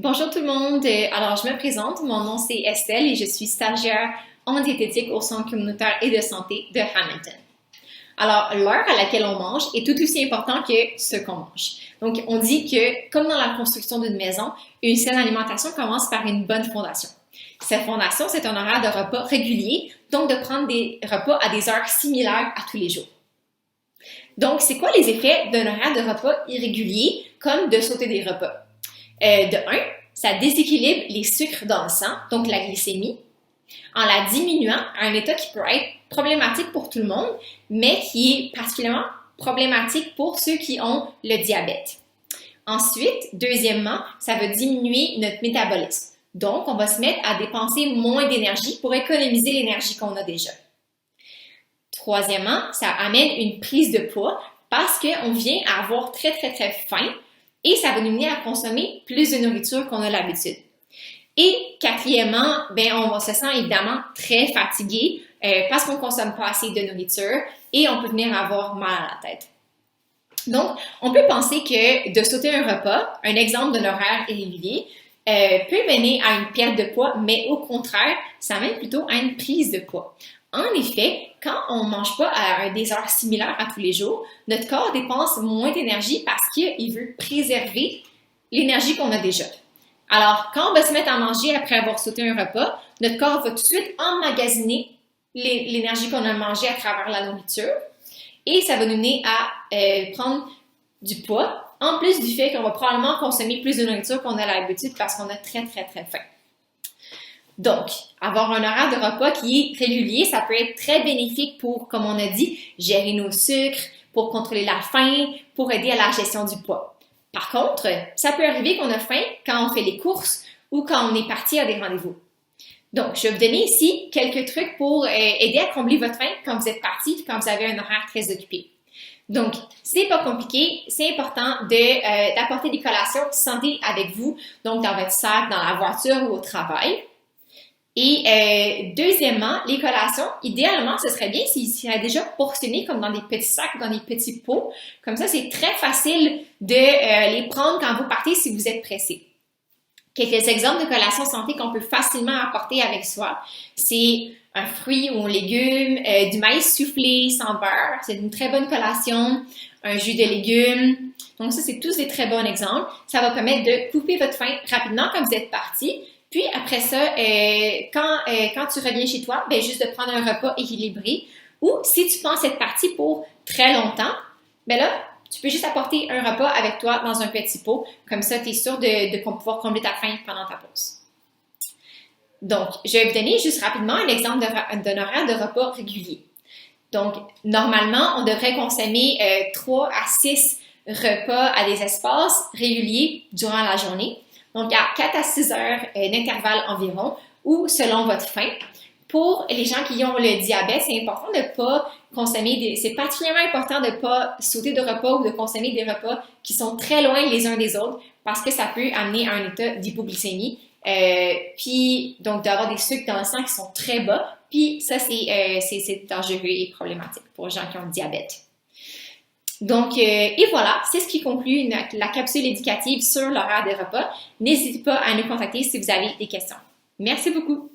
Bonjour tout le monde. Alors, je me présente. Mon nom, c'est Estelle et je suis stagiaire en diététique au Centre communautaire et de santé de Hamilton. Alors, l'heure à laquelle on mange est tout aussi important que ce qu'on mange. Donc, on dit que, comme dans la construction d'une maison, une saine alimentation commence par une bonne fondation. Cette fondation, c'est un horaire de repas régulier, donc de prendre des repas à des heures similaires à tous les jours. Donc, c'est quoi les effets d'un horaire de repas irrégulier, comme de sauter des repas? De un, ça déséquilibre les sucres dans le sang, donc la glycémie, en la diminuant à un état qui peut être problématique pour tout le monde, mais qui est particulièrement problématique pour ceux qui ont le diabète. Ensuite, deuxièmement, ça va diminuer notre métabolisme. Donc, on va se mettre à dépenser moins d'énergie pour économiser l'énergie qu'on a déjà. Troisièmement, ça amène une prise de poids parce qu'on vient à avoir très faim et ça va nous mener à consommer plus de nourriture qu'on a l'habitude. Et quatrièmement, on se sent évidemment très fatigué parce qu'on ne consomme pas assez de nourriture et on peut venir avoir mal à la tête. Donc, on peut penser que de sauter un repas, un exemple d'un horaire irrégulier, peut mener à une perte de poids, mais au contraire, ça mène plutôt à une prise de poids. En effet, quand on ne mange pas à des heures similaires à tous les jours, notre corps dépense moins d'énergie parce qu'il veut préserver l'énergie qu'on a déjà. Alors, quand on va se mettre à manger après avoir sauté un repas, notre corps va tout de suite emmagasiner l'énergie qu'on a mangée à travers la nourriture et ça va nous mener à prendre du poids, en plus du fait qu'on va probablement consommer plus de nourriture qu'on a l'habitude parce qu'on a très faim. Donc, avoir un horaire de repas qui est régulier, ça peut être très bénéfique pour, comme on a dit, gérer nos sucres, pour contrôler la faim, pour aider à la gestion du poids. Par contre, ça peut arriver qu'on a faim quand on fait les courses ou quand on est parti à des rendez-vous. Donc, je vais vous donner ici quelques trucs pour aider à combler votre faim quand vous êtes parti, quand vous avez un horaire très occupé. Donc, c'est pas compliqué, c'est important d'apporter des collations santé avec vous, donc dans votre sac, dans la voiture ou au travail. Et deuxièmement, les collations, idéalement, ce serait bien s'ils seraient déjà portionnés comme dans des petits sacs, dans des petits pots. Comme ça, c'est très facile de les prendre quand vous partez si vous êtes pressé. Quelques exemples de collations santé qu'on peut facilement apporter avec soi, c'est un fruit ou un légume, du maïs soufflé sans beurre, c'est une très bonne collation, un jus de légumes. Donc ça, c'est tous des très bons exemples. Ça va permettre de couper votre faim rapidement quand vous êtes parti. Puis après ça, quand tu reviens chez toi, juste de prendre un repas équilibré. Ou si tu penses être parti pour très longtemps, là, tu peux juste apporter un repas avec toi dans un petit pot. Comme ça, tu es sûr de pouvoir combler ta faim pendant ta pause. Donc, je vais vous donner juste rapidement un exemple d'un horaire de repas régulier. Donc, normalement, on devrait consommer 3 à 6 repas à des espaces réguliers durant la journée. Donc, à 4 à 6 heures d'intervalle environ ou selon votre faim. Pour les gens qui ont le diabète, c'est important de ne pas consommer c'est particulièrement important de ne pas sauter de repas ou de consommer des repas qui sont très loin les uns des autres parce que ça peut amener à un état d'hypoglycémie. Puis, donc, d'avoir des sucres dans le sang qui sont très bas. Puis, ça, c'est dangereux et problématique pour les gens qui ont le diabète. Donc, et voilà, c'est ce qui conclut la capsule éducative sur l'horaire des repas. N'hésitez pas à nous contacter si vous avez des questions. Merci beaucoup!